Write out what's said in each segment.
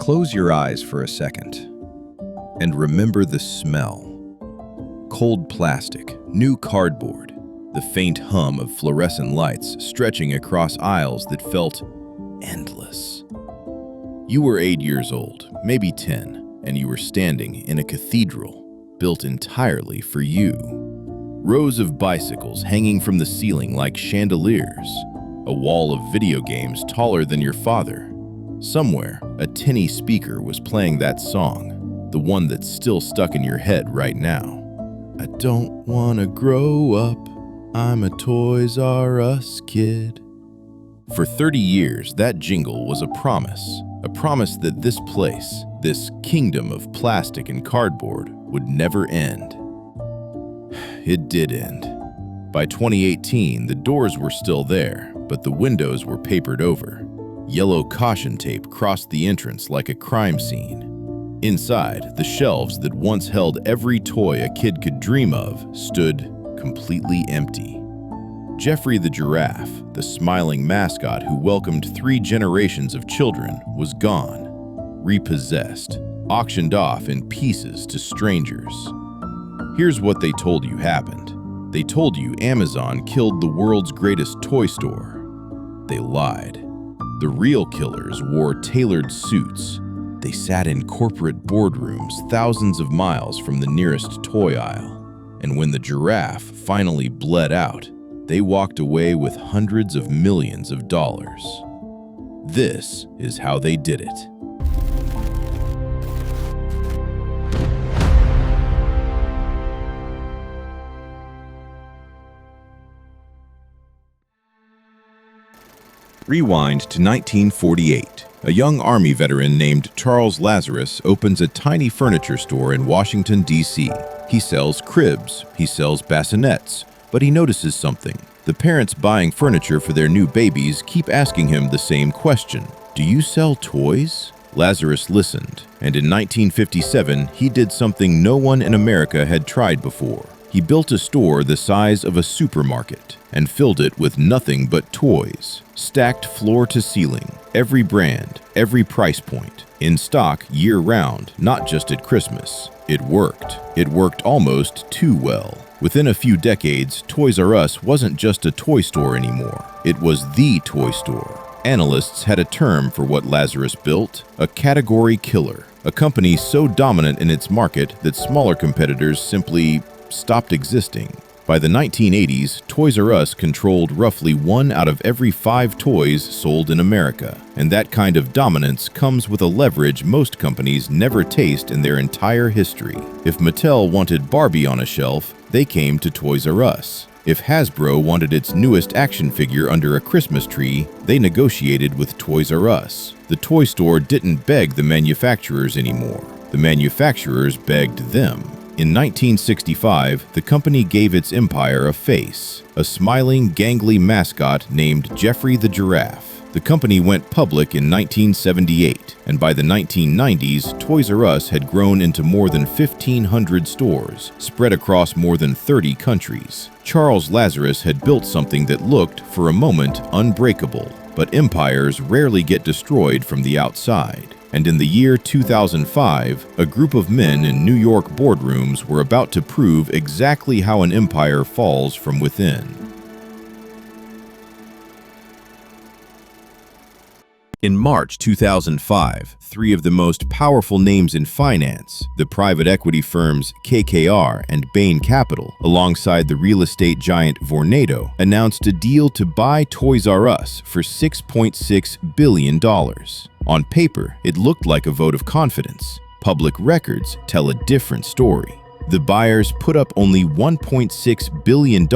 Close your eyes for a second and remember the smell. Cold plastic, new cardboard, the faint hum of fluorescent lights stretching across aisles that felt endless. You were 8 years old, maybe 10, and you were standing in a cathedral built entirely for you. Rows of bicycles hanging from the ceiling like chandeliers, a wall of video games taller than your father. Somewhere, a tinny speaker was playing that song, the one that's still stuck in your head right now. I don't wanna grow up, I'm a Toys R Us kid. For 30 years, that jingle was a promise that this place, this kingdom of plastic and cardboard, would never end. It did end. By 2018, the doors were still there, but the windows were papered over. Yellow caution tape crossed the entrance like a crime scene. Inside, the shelves that once held every toy a kid could dream of stood completely empty. Jeffrey the giraffe, the smiling mascot who welcomed 3 generations of children, was gone, repossessed, auctioned off in pieces to strangers. Here's what they told you happened. They told you Amazon killed the world's greatest toy store. They lied. The real killers wore tailored suits. They sat in corporate boardrooms thousands of miles from the nearest toy aisle. And when the giraffe finally bled out, they walked away with hundreds of millions of dollars. This is how they did it. Rewind to 1948. A young Army veteran named Charles Lazarus opens a tiny furniture store in Washington, D.C. He sells cribs, he sells bassinets, but he notices something. The parents buying furniture for their new babies keep asking him the same question. Do you sell toys? Lazarus listened, and in 1957, he did something no one in America had tried before. He built a store the size of a supermarket and filled it with nothing but toys, stacked floor to ceiling, every brand, every price point, in stock year-round, not just at Christmas. It worked. It worked almost too well. Within a few decades, Toys R Us wasn't just a toy store anymore. It was the toy store. Analysts had a term for what Lazarus built: a category killer, a company so dominant in its market that smaller competitors simply stopped existing. By the 1980s, Toys R Us controlled roughly 1 out of every 5 toys sold in America, and that kind of dominance comes with a leverage most companies never taste in their entire history. If Mattel wanted Barbie on a shelf, they came to Toys R Us. If Hasbro wanted its newest action figure under a Christmas tree, they negotiated with Toys R Us. The toy store didn't beg the manufacturers anymore. The manufacturers begged them. In 1965, the company gave its empire a face, a smiling, gangly mascot named Jeffrey the Giraffe. The company went public in 1978, and by the 1990s, Toys R Us had grown into more than 1,500 stores, spread across more than 30 countries. Charles Lazarus had built something that looked, for a moment, unbreakable, but empires rarely get destroyed from the outside. And in the year 2005, a group of men in New York boardrooms were about to prove exactly how an empire falls from within. In March 2005, 3 of the most powerful names in finance, the private equity firms KKR and Bain Capital, alongside the real estate giant Vornado, announced a deal to buy Toys R Us for $6.6 billion. On paper, it looked like a vote of confidence. Public records tell a different story. The buyers put up only $1.6 billion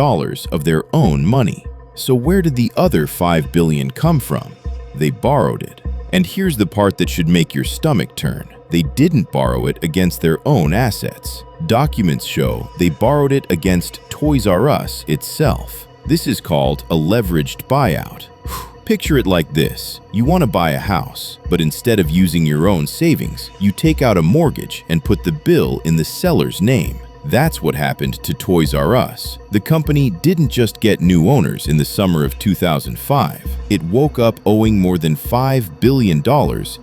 of their own money. So where did the other $5 billion come from? They borrowed it. And here's the part that should make your stomach turn. They didn't borrow it against their own assets. Documents show they borrowed it against Toys R Us itself. This is called a leveraged buyout. Picture it like this. You want to buy a house, but instead of using your own savings, you take out a mortgage and put the bill in the seller's name. That's what happened to Toys R Us. The company didn't just get new owners in the summer of 2005. It woke up owing more than $5 billion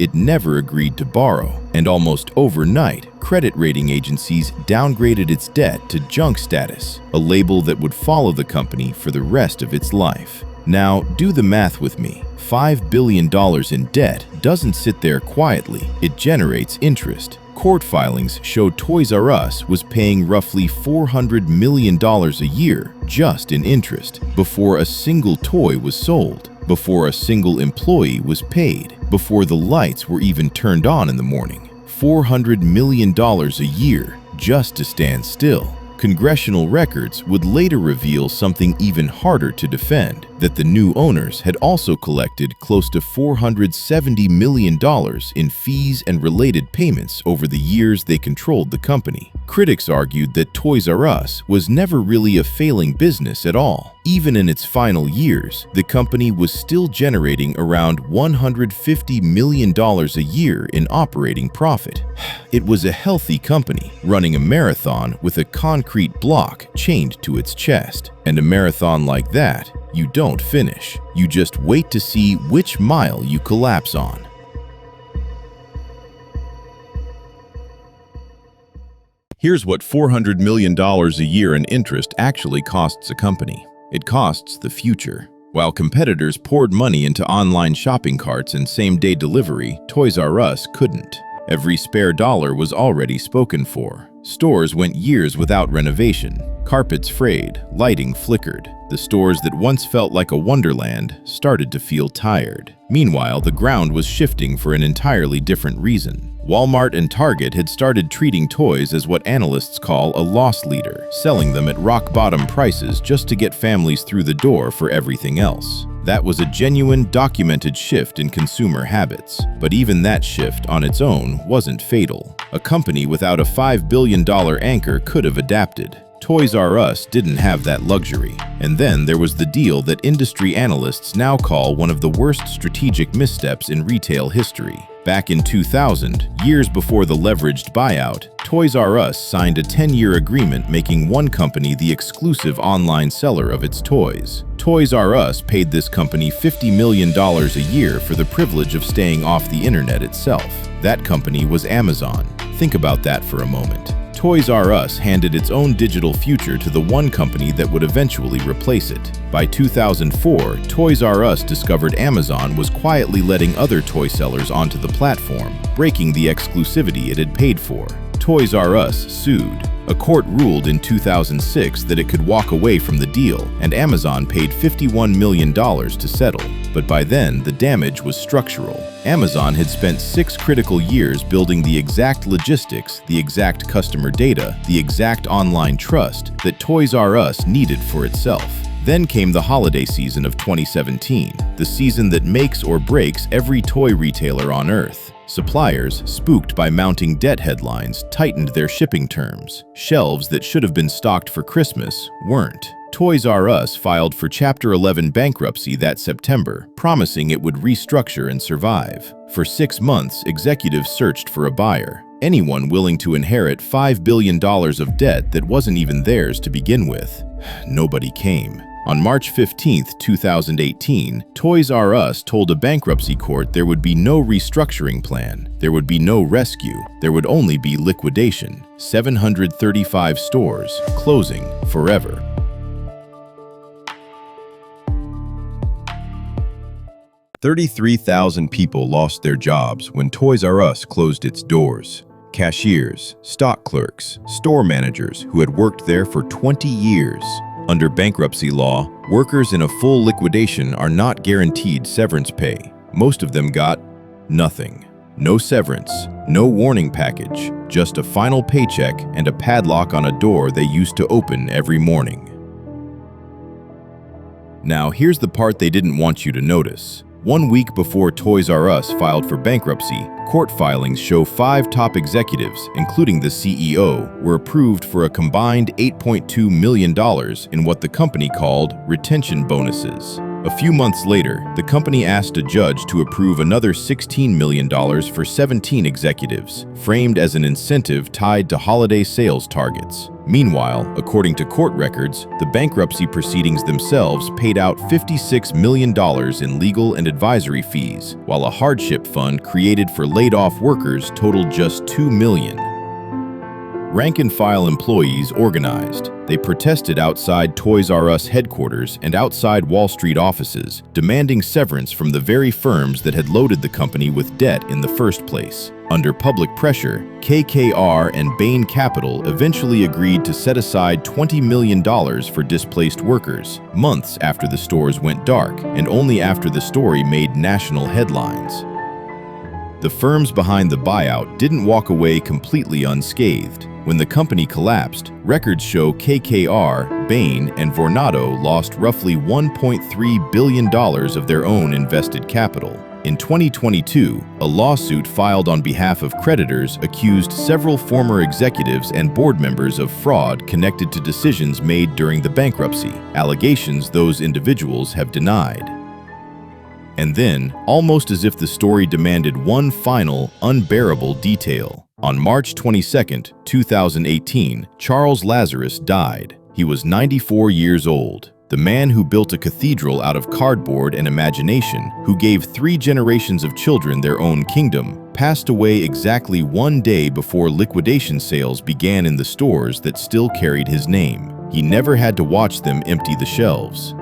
it never agreed to borrow. And almost overnight, credit rating agencies downgraded its debt to junk status, a label that would follow the company for the rest of its life. Now, do the math with me. $5 billion in debt doesn't sit there quietly. It generates interest. Court filings show Toys R Us was paying roughly $400 million a year just in interest before a single toy was sold, before a single employee was paid, before the lights were even turned on in the morning. $400 million a year just to stand still. Congressional records would later reveal something even harder to defend, that the new owners had also collected close to $470 million in fees and related payments over the years they controlled the company. Critics argued that Toys R Us was never really a failing business at all. Even in its final years, the company was still generating around $150 million a year in operating profit. It was a healthy company, running a marathon with a concrete block chained to its chest. And a marathon like that, you don't finish. You just wait to see which mile you collapse on. Here's what $400 million a year in interest actually costs a company. It costs the future. While competitors poured money into online shopping carts and same-day delivery, Toys R Us couldn't. Every spare dollar was already spoken for. Stores went years without renovation. Carpets frayed, lighting flickered. The stores that once felt like a wonderland started to feel tired. Meanwhile, the ground was shifting for an entirely different reason. Walmart and Target had started treating toys as what analysts call a loss leader, selling them at rock-bottom prices just to get families through the door for everything else. That was a genuine, documented shift in consumer habits. But even that shift on its own wasn't fatal. A company without a $5 billion anchor could have adapted. Toys R Us didn't have that luxury. And then there was the deal that industry analysts now call one of the worst strategic missteps in retail history. Back in 2000, years before the leveraged buyout, Toys R Us signed a 10-year agreement making one company the exclusive online seller of its toys. Toys R Us paid this company $50 million a year for the privilege of staying off the internet itself. That company was Amazon. Think about that for a moment. Toys R Us handed its own digital future to the one company that would eventually replace it. By 2004, Toys R Us discovered Amazon was quietly letting other toy sellers onto the platform, breaking the exclusivity it had paid for. Toys R Us sued. A court ruled in 2006 that it could walk away from the deal, and Amazon paid $51 million to settle. But by then, the damage was structural. Amazon had spent 6 critical years building the exact logistics, the exact customer data, the exact online trust that Toys R Us needed for itself. Then came the holiday season of 2017, the season that makes or breaks every toy retailer on Earth. Suppliers, spooked by mounting debt headlines, tightened their shipping terms. Shelves that should have been stocked for Christmas weren't. Toys R Us filed for Chapter 11 bankruptcy that September, promising it would restructure and survive. For 6 months, executives searched for a buyer. Anyone willing to inherit $5 billion of debt that wasn't even theirs to begin with. Nobody came. On March 15, 2018, Toys R Us told a bankruptcy court there would be no restructuring plan, there would be no rescue, there would only be liquidation. 735 stores, closing forever. $33,000 people lost their jobs when Toys R Us closed its doors. Cashiers, stock clerks, store managers who had worked there for 20 years. Under bankruptcy law, workers in a full liquidation are not guaranteed severance pay. Most of them got nothing. No severance, no warning package, just a final paycheck and a padlock on a door they used to open every morning. Now, here's the part they didn't want you to notice. 1 week before Toys R Us filed for bankruptcy, court filings show 5 top executives, including the CEO, were approved for a combined $8.2 million in what the company called retention bonuses. A few months later, the company asked a judge to approve another $16 million for 17 executives, framed as an incentive tied to holiday sales targets. Meanwhile, according to court records, the bankruptcy proceedings themselves paid out $56 million in legal and advisory fees, while a hardship fund created for laid-off workers totaled just $2 million. Rank-and-file employees organized. They protested outside Toys R Us headquarters and outside Wall Street offices, demanding severance from the very firms that had loaded the company with debt in the first place. Under public pressure, KKR and Bain Capital eventually agreed to set aside $20 million for displaced workers, months after the stores went dark and only after the story made national headlines. The firms behind the buyout didn't walk away completely unscathed. When the company collapsed, records show KKR, Bain, and Vornado lost roughly $1.3 billion of their own invested capital. In 2022, a lawsuit filed on behalf of creditors accused several former executives and board members of fraud connected to decisions made during the bankruptcy, allegations those individuals have denied. And then, almost as if the story demanded one final, unbearable detail, on March 22, 2018, Charles Lazarus died. He was 94 years old. The man who built a cathedral out of cardboard and imagination, who gave 3 generations of children their own kingdom, passed away exactly one day before liquidation sales began in the stores that still carried his name. He never had to watch them empty the shelves.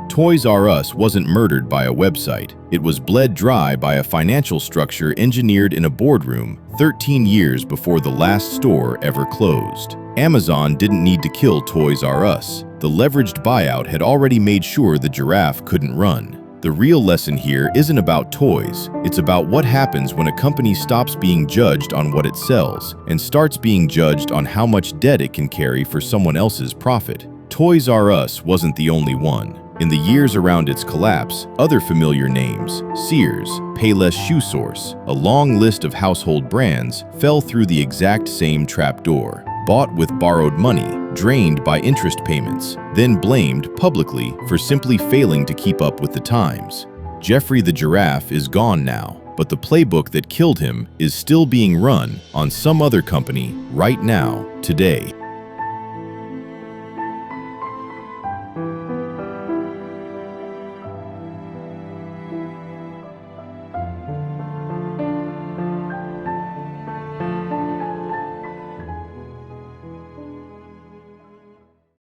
Toys R Us wasn't murdered by a website. It was bled dry by a financial structure engineered in a boardroom 13 years before the last store ever closed. Amazon didn't need to kill Toys R Us. The leveraged buyout had already made sure the giraffe couldn't run. The real lesson here isn't about toys. It's about what happens when a company stops being judged on what it sells and starts being judged on how much debt it can carry for someone else's profit. Toys R Us wasn't the only one. In the years around its collapse, other familiar names, Sears, Payless Shoe Source, a long list of household brands, fell through the exact same trapdoor. Bought with borrowed money, drained by interest payments, then blamed publicly for simply failing to keep up with the times. Jeffrey the Giraffe is gone now, but the playbook that killed him is still being run on some other company right now, today.